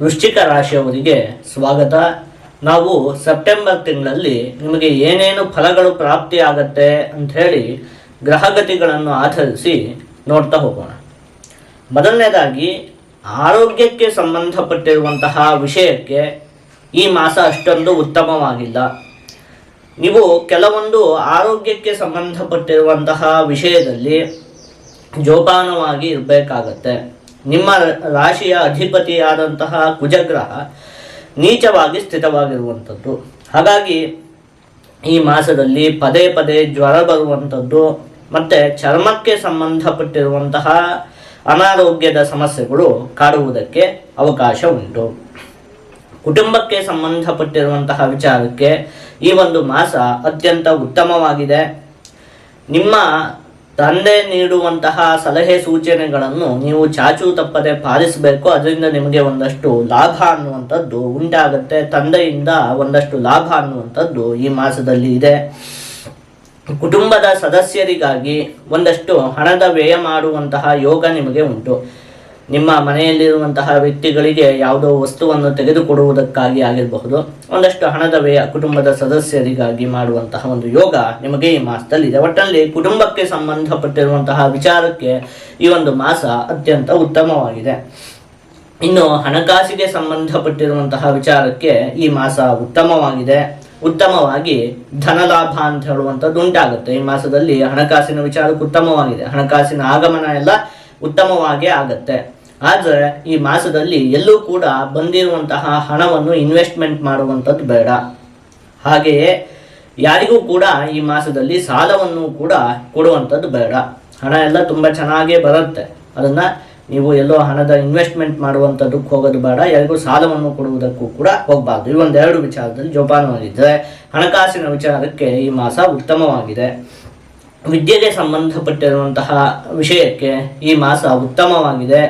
ವೃಶ್ಚಿಕ ರಾಶಿಯವರಿಗೆ ಸ್ವಾಗತ. ನಾವು ಸೆಪ್ಟೆಂಬರ್ ತಿಂಗಳಲ್ಲಿ ನಿಮಗೆ ಏನೇನು ಫಲಗಳು ಪ್ರಾಪ್ತಿಯಾಗತ್ತೆ ಅಂಥೇಳಿ ಗ್ರಹಗತಿಗಳನ್ನು ಆಧರಿಸಿ ನೋಡ್ತಾ ಹೋಗೋಣ. ಮೊದಲನೇದಾಗಿ ಆರೋಗ್ಯಕ್ಕೆ ಸಂಬಂಧಪಟ್ಟಿರುವಂತಹ ವಿಷಯಕ್ಕೆ ಈ ಮಾಸ ಅಷ್ಟೊಂದು ಉತ್ತಮವಾಗಿಲ್ಲ. ನೀವು ಕೆಲವೊಂದು ಆರೋಗ್ಯಕ್ಕೆ ಸಂಬಂಧಪಟ್ಟಿರುವಂತಹ ವಿಷಯದಲ್ಲಿ ಜೋಪಾನವಾಗಿ ಇರಬೇಕಾಗತ್ತೆ. ನಿಮ್ಮ ರಾಶಿಯ ಅಧಿಪತಿಯಾದಂತಹ ಕುಜಗ್ರಹ ನೀಚವಾಗಿ ಸ್ಥಿತವಾಗಿರುವಂಥದ್ದು. ಹಾಗಾಗಿ ಈ ಮಾಸದಲ್ಲಿ ಪದೇ ಪದೇ ಜ್ವರ ಬರುವಂಥದ್ದು ಮತ್ತು ಚರ್ಮಕ್ಕೆ ಸಂಬಂಧಪಟ್ಟಿರುವಂತಹ ಅನಾರೋಗ್ಯದ ಸಮಸ್ಯೆಗಳು ಕಾಡುವುದಕ್ಕೆ ಅವಕಾಶ ಉಂಟು. ಕುಟುಂಬಕ್ಕೆ ಸಂಬಂಧಪಟ್ಟಿರುವಂತಹ ವಿಚಾರಕ್ಕೆ ಈ ಒಂದು ಮಾಸ ಅತ್ಯಂತ ಉತ್ತಮವಾಗಿದೆ. ನಿಮ್ಮ ತಂದೆ ನೀಡುವಂತಹ ಸಲಹೆ ಸೂಚನೆಗಳನ್ನು ನೀವು ಚಾಚೂ ತಪ್ಪದೆ ಪಾಲಿಸಬೇಕು. ಅದರಿಂದ ನಿಮಗೆ ಒಂದಷ್ಟು ಲಾಭ ಅನ್ನುವಂಥದ್ದು ಉಂಟಾಗುತ್ತೆ. ತಂದೆಯಿಂದ ಒಂದಷ್ಟು ಲಾಭ ಅನ್ನುವಂಥದ್ದು ಈ ಮಾಸದಲ್ಲಿ ಇದೆ. ಕುಟುಂಬದ ಸದಸ್ಯರಿಗಾಗಿ ಒಂದಷ್ಟು ಹಣದ ವ್ಯಯ ಮಾಡುವಂತಹ ಯೋಗ ನಿಮಗೆ ಉಂಟು. ನಿಮ್ಮ ಮನೆಯಲ್ಲಿರುವಂತಹ ವ್ಯಕ್ತಿಗಳಿಗೆ ಯಾವುದೋ ವಸ್ತುವನ್ನು ತೆಗೆದುಕೊಡುವುದಕ್ಕಾಗಿ ಆಗಿರಬಹುದು, ಒಂದಷ್ಟು ಹಣದ ವ್ಯಯ ಕುಟುಂಬದ ಸದಸ್ಯರಿಗಾಗಿ ಮಾಡುವಂತಹ ಒಂದು ಯೋಗ ನಿಮಗೆ ಈ ಮಾಸದಲ್ಲಿದೆ. ಒಟ್ಟಿನಲ್ಲಿ ಕುಟುಂಬಕ್ಕೆ ಸಂಬಂಧಪಟ್ಟಿರುವಂತಹ ವಿಚಾರಕ್ಕೆ ಈ ಒಂದು ಮಾಸ ಅತ್ಯಂತ ಉತ್ತಮವಾಗಿದೆ. ಇನ್ನು ಹಣಕಾಸಿಗೆ ಸಂಬಂಧಪಟ್ಟಿರುವಂತಹ ವಿಚಾರಕ್ಕೆ ಈ ಮಾಸ ಉತ್ತಮವಾಗಿ ಧನಲಾಭ ಅಂತ ಹೇಳುವಂಥದ್ದು ಉಂಟಾಗುತ್ತೆ. ಈ ಮಾಸದಲ್ಲಿ ಹಣಕಾಸಿನ ವಿಚಾರಕ್ಕೆ ಉತ್ತಮವಾಗಿದೆ. ಹಣಕಾಸಿನ ಆಗಮನ ಎಲ್ಲ ಉತ್ತಮವಾಗಿ ಆಗತ್ತೆ. ಆದರೆ ಈ ಮಾಸದಲ್ಲಿ ಎಲ್ಲೂ ಕೂಡ ಬಂದಿರುವಂತಹ ಹಣವನ್ನು ಇನ್ವೆಸ್ಟ್ಮೆಂಟ್ ಮಾಡುವಂಥದ್ದು ಬೇಡ. ಹಾಗೆಯೇ ಯಾರಿಗೂ ಕೂಡ ಈ ಮಾಸದಲ್ಲಿ ಸಾಲವನ್ನು ಕೂಡ ಕೊಡುವಂಥದ್ದು ಬೇಡ. ಹಣ ಎಲ್ಲ ತುಂಬ ಚೆನ್ನಾಗೇ ಬರುತ್ತೆ. ಅದನ್ನು ನೀವು ಎಲ್ಲೋ ಹಣದ ಇನ್ವೆಸ್ಟ್ಮೆಂಟ್ ಮಾಡುವಂಥದ್ದಕ್ಕೆ ಹೋಗೋದು ಬೇಡ. ಯಾರಿಗೂ ಸಾಲವನ್ನು ಕೊಡುವುದಕ್ಕೂ ಕೂಡ ಹೋಗಬಾರ್ದು. ಈ ಒಂದೆರಡು ವಿಚಾರದಲ್ಲಿ ಜೋಪಾನವಾಗಿದ್ದರೆ ಹಣಕಾಸಿನ ವಿಚಾರಕ್ಕೆ ಈ ಮಾಸ ಉತ್ತಮವಾಗಿದೆ. ವಿದ್ಯೆಗೆ ಸಂಬಂಧಪಟ್ಟಿರುವಂತಹ ವಿಷಯಕ್ಕೆ ಈ ಮಾಸ ಉತ್ತಮವಾಗಿದೆ.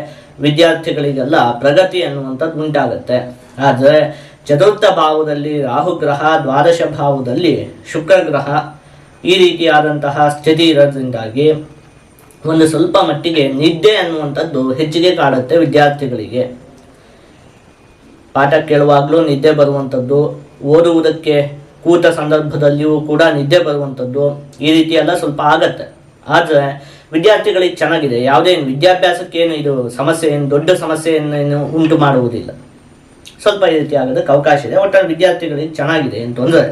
ವಿದ್ಯಾರ್ಥಿಗಳಿಗೆಲ್ಲ ಪ್ರಗತಿ ಅನ್ನುವಂಥದ್ದು ಉಂಟಾಗುತ್ತೆ. ಆದರೆ ಚತುರ್ಥ ಭಾವದಲ್ಲಿ ರಾಹುಗ್ರಹ, ದ್ವಾದಶ ಭಾವದಲ್ಲಿ ಶುಕ್ರಗ್ರಹ ಈ ರೀತಿಯಾದಂತಹ ಸ್ಥಿತಿ ಇರೋದ್ರಿಂದಾಗಿ ಒಂದು ಸ್ವಲ್ಪ ಮಟ್ಟಿಗೆ ನಿದ್ದೆ ಅನ್ನುವಂಥದ್ದು ಹೆಚ್ಚಿಗೆ ಕಾಡುತ್ತೆ ವಿದ್ಯಾರ್ಥಿಗಳಿಗೆ. ಪಾಠ ಕೇಳುವಾಗಲೂ ನಿದ್ದೆ ಬರುವಂಥದ್ದು, ಓದುವುದಕ್ಕೆ ಕೂತ ಸಂದರ್ಭದಲ್ಲಿಯೂ ಕೂಡ ನಿದ್ದೆ ಬರುವಂಥದ್ದು, ಈ ರೀತಿ ಎಲ್ಲ ಸ್ವಲ್ಪ ಆಗತ್ತೆ. ಆದರೆ ವಿದ್ಯಾರ್ಥಿಗಳಿಗೆ ಚೆನ್ನಾಗಿದೆ. ಯಾವುದೇ ವಿದ್ಯಾಭ್ಯಾಸಕ್ಕೇನು ಇದು ಸಮಸ್ಯೆ, ಏನು ದೊಡ್ಡ ಸಮಸ್ಯೆಯನ್ನು ಉಂಟು ಮಾಡುವುದಿಲ್ಲ. ಸ್ವಲ್ಪ ಈ ರೀತಿ ಆಗೋದಕ್ಕೆ ಅವಕಾಶ ಇದೆ. ಒಟ್ಟಾರೆ ವಿದ್ಯಾರ್ಥಿಗಳಿಗೆ ಚೆನ್ನಾಗಿದೆ, ಏನು ತೊಂದರೆ.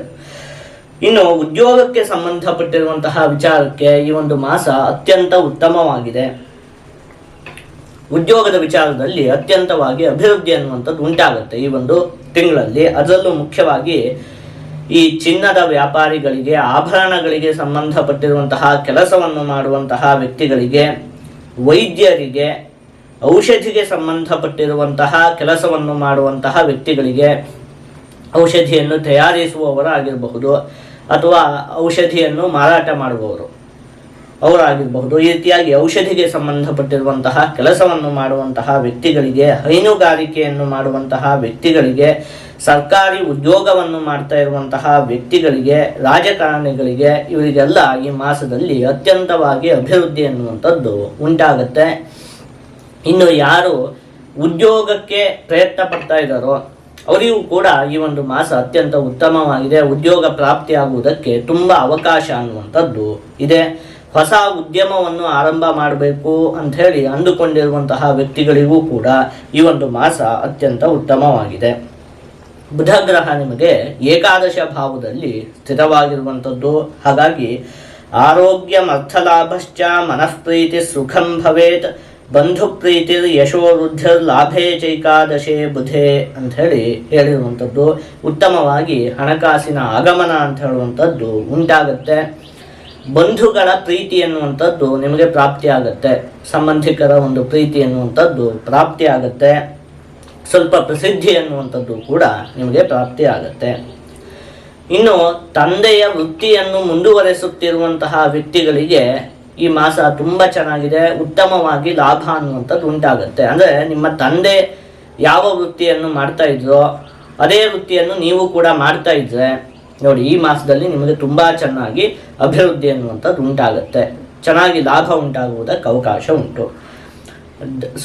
ಇನ್ನು ಉದ್ಯೋಗಕ್ಕೆ ಸಂಬಂಧಪಟ್ಟಿರುವಂತಹ ವಿಚಾರಕ್ಕೆ ಈ ಒಂದು ಮಾಸ ಅತ್ಯಂತ ಉತ್ತಮವಾಗಿದೆ. ಉದ್ಯೋಗದ ವಿಚಾರದಲ್ಲಿ ಅತ್ಯಂತವಾಗಿ ಅಭಿವೃದ್ಧಿ ಅನ್ನುವಂಥದ್ದು ಉಂಟಾಗುತ್ತೆ ಈ ಒಂದು ತಿಂಗಳಲ್ಲಿ. ಅದರಲ್ಲೂ ಮುಖ್ಯವಾಗಿ ಈ ಚಿನ್ನದ ವ್ಯಾಪಾರಿಗಳಿಗೆ, ಆಭರಣಗಳಿಗೆ ಸಂಬಂಧಪಟ್ಟಿರುವಂತಹ ಕೆಲಸವನ್ನು ಮಾಡುವಂತಹ ವ್ಯಕ್ತಿಗಳಿಗೆ, ವೈದ್ಯರಿಗೆ, ಔಷಧಿಗೆ ಸಂಬಂಧಪಟ್ಟಿರುವಂತಹ ಕೆಲಸವನ್ನು ಮಾಡುವಂತಹ ವ್ಯಕ್ತಿಗಳಿಗೆ, ಔಷಧಿಯನ್ನು ತಯಾರಿಸುವವರಾಗಿರಬಹುದು ಅಥವಾ ಔಷಧಿಯನ್ನು ಮಾರಾಟ ಮಾಡುವವರು ಅವರಾಗಿರಬಹುದು. ಈ ರೀತಿಯಾಗಿ ಔಷಧಿಗೆ ಸಂಬಂಧಪಟ್ಟಿರುವಂತಹ ಕೆಲಸವನ್ನು ಮಾಡುವಂತಹ ವ್ಯಕ್ತಿಗಳಿಗೆ, ಹೈನುಗಾರಿಕೆಯನ್ನು ಮಾಡುವಂತಹ ವ್ಯಕ್ತಿಗಳಿಗೆ, ಸರ್ಕಾರಿ ಉದ್ಯೋಗವನ್ನು ಮಾಡ್ತಾ ಇರುವಂತಹ ವ್ಯಕ್ತಿಗಳಿಗೆ, ರಾಜಕಾರಣಿಗಳಿಗೆ, ಇವರಿಗೆಲ್ಲ ಈ ಮಾಸದಲ್ಲಿ ಅತ್ಯಂತವಾಗಿ ಅಭಿವೃದ್ಧಿ ಅನ್ನುವಂಥದ್ದು ಉಂಟಾಗುತ್ತೆ. ಇನ್ನು ಯಾರು ಉದ್ಯೋಗಕ್ಕೆ ಪ್ರಯತ್ನ ಪಡ್ತಾ ಇದ್ದಾರೋ ಅವರಿಗೂ ಕೂಡ ಈ ಒಂದು ಮಾಸ ಅತ್ಯಂತ ಉತ್ತಮವಾಗಿದೆ. ಉದ್ಯೋಗ ಪ್ರಾಪ್ತಿಯಾಗುವುದಕ್ಕೆ ತುಂಬ ಅವಕಾಶ ಅನ್ನುವಂಥದ್ದು ಇದೆ. ಹೊಸ ಉದ್ಯಮವನ್ನು ಆರಂಭ ಮಾಡಬೇಕು ಅಂಥೇಳಿ ಅಂದುಕೊಂಡಿರುವಂತಹ ವ್ಯಕ್ತಿಗಳಿಗೂ ಕೂಡ ಈ ಒಂದು ಮಾಸ ಅತ್ಯಂತ ಉತ್ತಮವಾಗಿದೆ. ಬುಧ ಗ್ರಹ ನಿಮಗೆ ಏಕಾದಶ ಭಾವದಲ್ಲಿ ಸ್ಥಿತವಾಗಿರುವಂಥದ್ದು. ಹಾಗಾಗಿ ಆರೋಗ್ಯ ಅರ್ಥಲಾಭಶ್ಚ ಮನಃಪ್ರೀತಿ ಸುಖಂ ಭವೇತ್ ಬಂಧು ಪ್ರೀತಿ ಯಶೋವೃದ್ಧಿರ್ ಲಾಭೇ ಚೈಕಾದಶೆ ಬುಧೆ ಅಂಥೇಳಿ ಹೇಳಿರುವಂಥದ್ದು. ಉತ್ತಮವಾಗಿ ಹಣಕಾಸಿನ ಆಗಮನ ಅಂತ ಹೇಳುವಂಥದ್ದು ಉಂಟಾಗುತ್ತೆ. ಬಂಧುಗಳ ಪ್ರೀತಿ ಎನ್ನುವಂಥದ್ದು ನಿಮಗೆ ಪ್ರಾಪ್ತಿಯಾಗತ್ತೆ. ಸಂಬಂಧಿಕರ ಒಂದು ಪ್ರೀತಿ ಎನ್ನುವಂಥದ್ದು ಪ್ರಾಪ್ತಿಯಾಗತ್ತೆ. ಸ್ವಲ್ಪ ಪ್ರಸಿದ್ಧಿ ಅನ್ನುವಂಥದ್ದು ಕೂಡ ನಿಮಗೆ ಪ್ರಾಪ್ತಿಯಾಗತ್ತೆ. ಇನ್ನು ತಂದೆಯ ವೃತ್ತಿಯನ್ನು ಮುಂದುವರೆಸುತ್ತಿರುವಂತಹ ವ್ಯಕ್ತಿಗಳಿಗೆ ಈ ಮಾಸ ತುಂಬ ಚೆನ್ನಾಗಿದೆ. ಉತ್ತಮವಾಗಿ ಲಾಭ ಅನ್ನುವಂಥದ್ದು ಉಂಟಾಗುತ್ತೆ. ಅಂದರೆ ನಿಮ್ಮ ತಂದೆ ಯಾವ ವೃತ್ತಿಯನ್ನು ಮಾಡ್ತಾ ಇದ್ರೋ ಅದೇ ವೃತ್ತಿಯನ್ನು ನೀವು ಕೂಡ ಮಾಡ್ತಾ ಇದ್ರೆ ನೋಡಿ, ಈ ಮಾಸದಲ್ಲಿ ನಿಮಗೆ ತುಂಬ ಚೆನ್ನಾಗಿ ಅಭಿವೃದ್ಧಿ ಅನ್ನುವಂಥದ್ದು ಉಂಟಾಗುತ್ತೆ. ಚೆನ್ನಾಗಿ ಲಾಭ ಉಂಟಾಗುವುದಕ್ಕೆ ಅವಕಾಶ ಉಂಟು.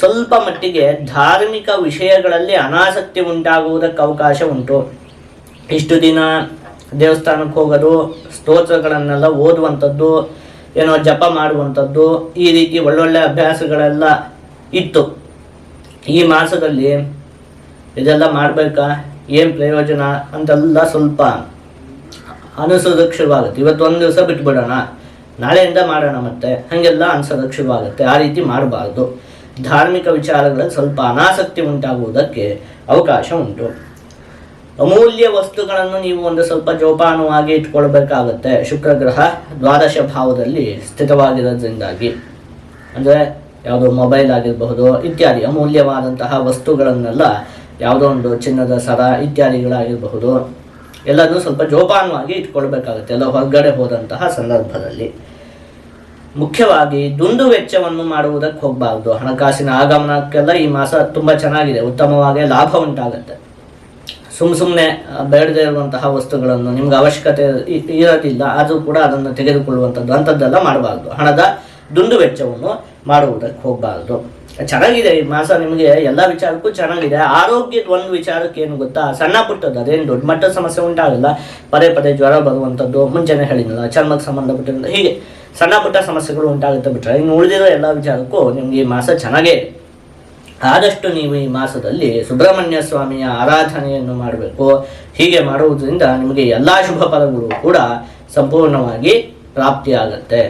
ಸ್ವಲ್ಪ ಮಟ್ಟಿಗೆ ಧಾರ್ಮಿಕ ವಿಷಯಗಳಲ್ಲಿ ಅನಾಸಕ್ತಿ ಉಂಟಾಗುವುದಕ್ಕೆ ಅವಕಾಶ ಉಂಟು. ಇಷ್ಟು ದಿನ ದೇವಸ್ಥಾನಕ್ಕೆ ಹೋಗೋದು, ಸ್ತೋತ್ರಗಳನ್ನೆಲ್ಲ ಓದುವಂಥದ್ದು, ಏನೋ ಜಪ ಮಾಡುವಂಥದ್ದು, ಈ ರೀತಿ ಒಳ್ಳೊಳ್ಳೆ ಅಭ್ಯಾಸಗಳೆಲ್ಲ ಇತ್ತು. ಈ ಮಾಸದಲ್ಲಿ ಇದೆಲ್ಲ ಮಾಡಬೇಕಾ, ಏನು ಪ್ರಯೋಜನ ಅಂತೆಲ್ಲ ಸ್ವಲ್ಪ ಅನಿಸೋದಕ್ಕೆ ಶುರುವಾಗುತ್ತೆ. ಇವತ್ತೊಂದು ದಿವಸ ಬಿಟ್ಬಿಡೋಣ, ನಾಳೆಯಿಂದ ಮಾಡೋಣ ಮತ್ತೆ, ಹಾಗೆಲ್ಲ ಅನ್ಸೋದಕ್ಕೆ ಶುರುವಾಗುತ್ತೆ. ಆ ರೀತಿ ಮಾಡಬಾರ್ದು. ಧಾರ್ಮಿಕ ವಿಚಾರಗಳಲ್ಲಿ ಸ್ವಲ್ಪ ಅನಾಸಕ್ತಿ ಉಂಟಾಗುವುದಕ್ಕೆ ಅವಕಾಶ ಉಂಟು. ಅಮೂಲ್ಯ ವಸ್ತುಗಳನ್ನು ನೀವು ಒಂದು ಸ್ವಲ್ಪ ಜೋಪಾನವಾಗಿ ಇಟ್ಕೊಳ್ಬೇಕಾಗುತ್ತೆ. ಶುಕ್ರಗ್ರಹ ದ್ವಾದಶ ಭಾವದಲ್ಲಿ ಸ್ಥಿತವಾಗಿರೋದ್ರಿಂದಾಗಿ, ಅಂದರೆ ಯಾವುದೋ ಮೊಬೈಲ್ ಆಗಿರಬಹುದು ಇತ್ಯಾದಿ ಅಮೂಲ್ಯವಾದಂತಹ ವಸ್ತುಗಳನ್ನೆಲ್ಲ, ಯಾವುದೋ ಒಂದು ಚಿನ್ನದ ಸರ ಇತ್ಯಾದಿಗಳಾಗಿರಬಹುದು, ಎಲ್ಲದೂ ಸ್ವಲ್ಪ ಜೋಪಾನವಾಗಿ ಇಟ್ಕೊಳ್ಬೇಕಾಗುತ್ತೆ ಎಲ್ಲ ಹೊರಗಡೆ ಹೋದಂತಹ ಸಂದರ್ಭದಲ್ಲಿ. ಮುಖ್ಯವಾಗಿ ದುಂದು ವೆಚ್ಚವನ್ನು ಮಾಡುವುದಕ್ಕೆ ಹೋಗಬಾರ್ದು. ಹಣಕಾಸಿನ ಆಗಮನಕ್ಕೆಲ್ಲ ಈ ಮಾಸ ತುಂಬ ಚೆನ್ನಾಗಿದೆ, ಉತ್ತಮವಾಗಿ ಲಾಭ ಉಂಟಾಗುತ್ತೆ. ಸುಮ್ಮನೆ ಬೇಡದೇ ಇರುವಂತಹ ವಸ್ತುಗಳನ್ನು, ನಿಮ್ಗೆ ಅವಶ್ಯಕತೆ ಇರೋದಿಲ್ಲ ಆದರೂ ಕೂಡ ಅದನ್ನು ತೆಗೆದುಕೊಳ್ಳುವಂಥದ್ದು ಅಂಥದ್ದೆಲ್ಲ ಮಾಡಬಾರ್ದು. ಹಣದ ದುಂದು ವೆಚ್ಚವನ್ನು ಮಾಡುವುದಕ್ಕೆ ಹೋಗಬಾರ್ದು. ಚೆನ್ನಾಗಿದೆ ಈ ಮಾಸ, ನಿಮಗೆ ಎಲ್ಲ ವಿಚಾರಕ್ಕೂ ಚೆನ್ನಾಗಿದೆ. ಆರೋಗ್ಯದ ಒಂದು ವಿಚಾರಕ್ಕೆ ಏನು ಗೊತ್ತಾ, ಸಣ್ಣ ಪುಟ್ಟದ್ದು, ಅದೇನು ದೊಡ್ಡ ಮಟ್ಟದ ಸಮಸ್ಯೆ ಉಂಟಾಗಲ್ಲ. ಪದೇ ಪದೇ ಜ್ವರ ಬರುವಂಥದ್ದು, ಮುಂಚೆನೇ ಹೇಳಿದ್ನಲ್ಲ, ಚರ್ಮಕ್ಕೆ ಸಂಬಂಧಪಟ್ಟಿರೋದು, ಹೀಗೆ ಸಣ್ಣ ಪುಟ್ಟ ಸಮಸ್ಯೆಗಳು ಉಂಟಾಗುತ್ತೆ ಬಿಟ್ಟರೆ ಇನ್ನು ಉಳಿದಿರೋ ಎಲ್ಲ ವಿಚಾರಕ್ಕೂ ನಿಮಗೆ ಈ ಮಾಸ ಚೆನ್ನಾಗೇ ಇದೆ. ಆದಷ್ಟು ನೀವು ಈ ಮಾಸದಲ್ಲಿ ಸುಬ್ರಹ್ಮಣ್ಯ ಸ್ವಾಮಿಯ ಆರಾಧನೆಯನ್ನು ಮಾಡಬೇಕು. ಹೀಗೆ ಮಾಡುವುದರಿಂದ ನಿಮಗೆ ಎಲ್ಲ ಶುಭ ಫಲಗಳು ಕೂಡ ಸಂಪೂರ್ಣವಾಗಿ ಪ್ರಾಪ್ತಿಯಾಗತ್ತೆ.